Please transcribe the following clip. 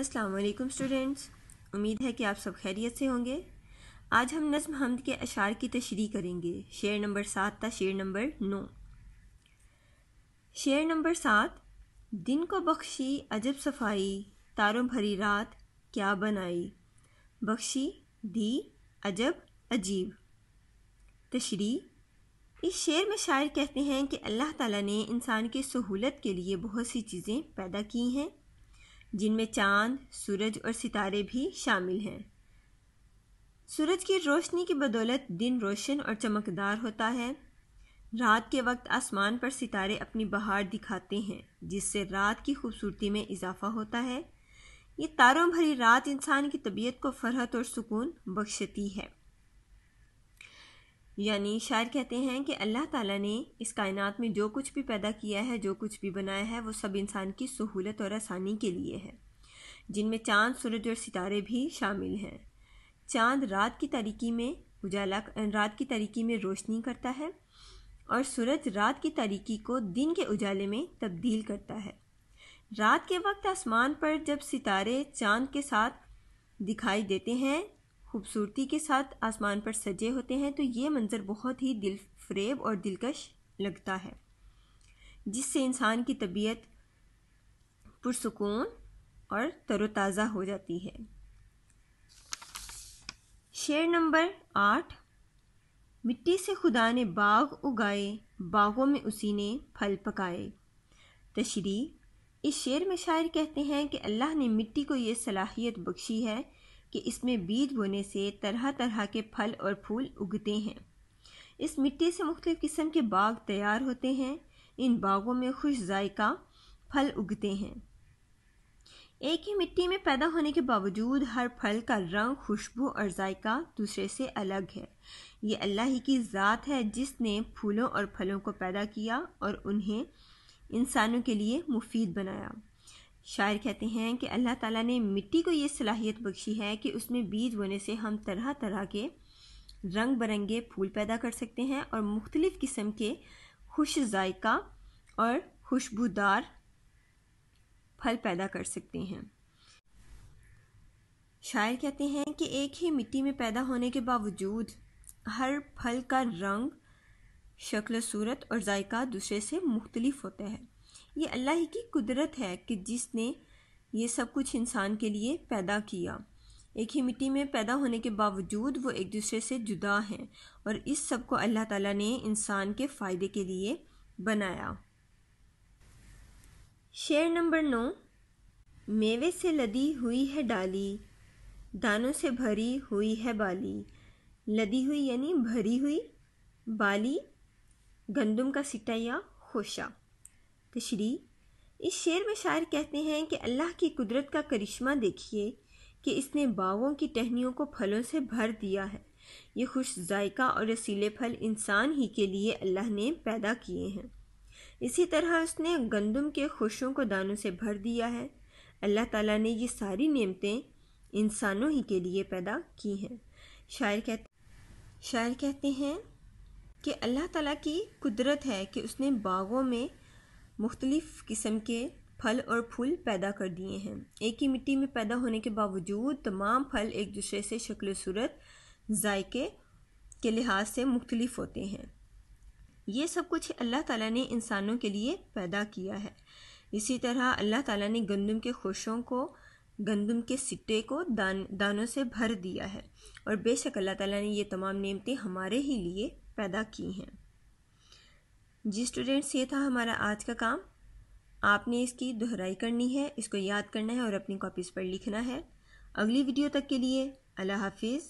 السلام علیکم اسٹوڈینٹس، امید ہے کہ آپ سب خیریت سے ہوں گے۔ آج ہم نظم حمد کے اشعار کی تشریح کریں گے۔ شعر نمبر 7 تا شعر نمبر 9۔ شعر نمبر 7۔ دن کو بخشی عجب صفائی، تاروں بھری رات کیا بنائی۔ بخشی دی عجب عجیب۔ تشریح۔ اس شعر میں شاعر کہتے ہیں کہ اللہ تعالیٰ نے انسان کی سہولت کے لیے بہت سی چیزیں پیدا کی ہیں، جن میں چاند، سورج اور ستارے بھی شامل ہیں۔ سورج کی روشنی کی بدولت دن روشن اور چمکدار ہوتا ہے۔ رات کے وقت آسمان پر ستارے اپنی بہار دکھاتے ہیں، جس سے رات کی خوبصورتی میں اضافہ ہوتا ہے۔ یہ تاروں بھری رات انسان کی طبیعت کو فرحت اور سکون بخشتی ہے۔ یعنی شاعر کہتے ہیں کہ اللہ تعالیٰ نے اس کائنات میں جو کچھ بھی پیدا کیا ہے، جو کچھ بھی بنایا ہے، وہ سب انسان کی سہولت اور آسانی کے لیے ہے، جن میں چاند، سورج اور ستارے بھی شامل ہیں۔ چاند رات کی تاریکی میں روشنی کرتا ہے، اور سورج رات کی تاریکی کو دن کے اجالے میں تبدیل کرتا ہے۔ رات کے وقت آسمان پر جب ستارے چاند کے ساتھ دکھائی دیتے ہیں، خوبصورتی کے ساتھ آسمان پر سجے ہوتے ہیں، تو یہ منظر بہت ہی دل فریب اور دلکش لگتا ہے، جس سے انسان کی طبیعت پرسکون اور تر و تازہ ہو جاتی ہے۔ شعر نمبر 8۔ مٹی سے خدا نے باغ اگائے، باغوں میں اسی نے پھل پکائے۔ تشریح۔ اس شعر میں شاعر کہتے ہیں کہ اللہ نے مٹی کو یہ صلاحیت بخشی ہے کہ اس میں بیج بونے سے طرح طرح کے پھل اور پھول اگتے ہیں۔ اس مٹی سے مختلف قسم کے باغ تیار ہوتے ہیں۔ ان باغوں میں خوش ذائقہ پھل اگتے ہیں۔ ایک ہی مٹی میں پیدا ہونے کے باوجود ہر پھل کا رنگ، خوشبو اور ذائقہ دوسرے سے الگ ہے۔ یہ اللہ ہی کی ذات ہے جس نے پھولوں اور پھلوں کو پیدا کیا اور انہیں انسانوں کے لیے مفید بنایا۔ شاعر کہتے ہیں کہ اللہ تعالیٰ نے مٹی کو یہ صلاحیت بخشی ہے کہ اس میں بیج بونے سے ہم طرح طرح کے رنگ برنگے پھول پیدا کر سکتے ہیں اور مختلف قسم کے خوش ذائقہ اور خوشبودار پھل پیدا کر سکتے ہیں۔ شاعر کہتے ہیں کہ ایک ہی مٹی میں پیدا ہونے کے باوجود ہر پھل کا رنگ، شکل و صورت اور ذائقہ دوسرے سے مختلف ہوتا ہے۔ یہ اللہ ہی کی قدرت ہے کہ جس نے یہ سب کچھ انسان کے لیے پیدا کیا۔ ایک ہی مٹی میں پیدا ہونے کے باوجود وہ ایک دوسرے سے جدا ہیں، اور اس سب کو اللہ تعالیٰ نے انسان کے فائدے کے لیے بنایا۔ شعر نمبر 9۔ میوے سے لدی ہوئی ہے ڈالی، دانوں سے بھری ہوئی ہے بالی۔ لدی ہوئی یعنی بھری ہوئی، بالی گندم کا سٹا یا خوشہ۔ تشریح۔ اس شعر میں شاعر کہتے ہیں کہ اللہ کی قدرت کا کرشمہ دیکھیے کہ اس نے باغوں کی ٹہنیوں کو پھلوں سے بھر دیا ہے۔ یہ خوش ذائقہ اور رسیلے پھل انسان ہی کے لیے اللہ نے پیدا کیے ہیں۔ اسی طرح اس نے گندم کے خوشوں کو دانوں سے بھر دیا ہے۔ اللہ تعالیٰ نے یہ ساری نعمتیں انسانوں ہی کے لیے پیدا کی ہیں۔ شاعر کہتے ہیں کہ اللہ تعالیٰ کی قدرت ہے کہ اس نے باغوں میں مختلف قسم کے پھل اور پھول پیدا کر دیے ہیں۔ ایک ہی مٹی میں پیدا ہونے کے باوجود تمام پھل ایک دوسرے سے شکل و صورت، ذائقے کے لحاظ سے مختلف ہوتے ہیں۔ یہ سب کچھ اللہ تعالیٰ نے انسانوں کے لیے پیدا کیا ہے۔ اسی طرح اللہ تعالیٰ نے گندم کے خوشوں کو، گندم کے سٹے کو دانوں سے بھر دیا ہے، اور بے شک اللہ تعالیٰ نے یہ تمام نعمتیں ہمارے ہی لیے پیدا کی ہیں۔ جی اسٹوڈینٹس، یہ تھا ہمارا آج کا کام۔ آپ نے اس کی دہرائی کرنی ہے، اس کو یاد کرنا ہے اور اپنی کاپیز پر لکھنا ہے۔ اگلی ویڈیو تک کے لیے اللہ حافظ۔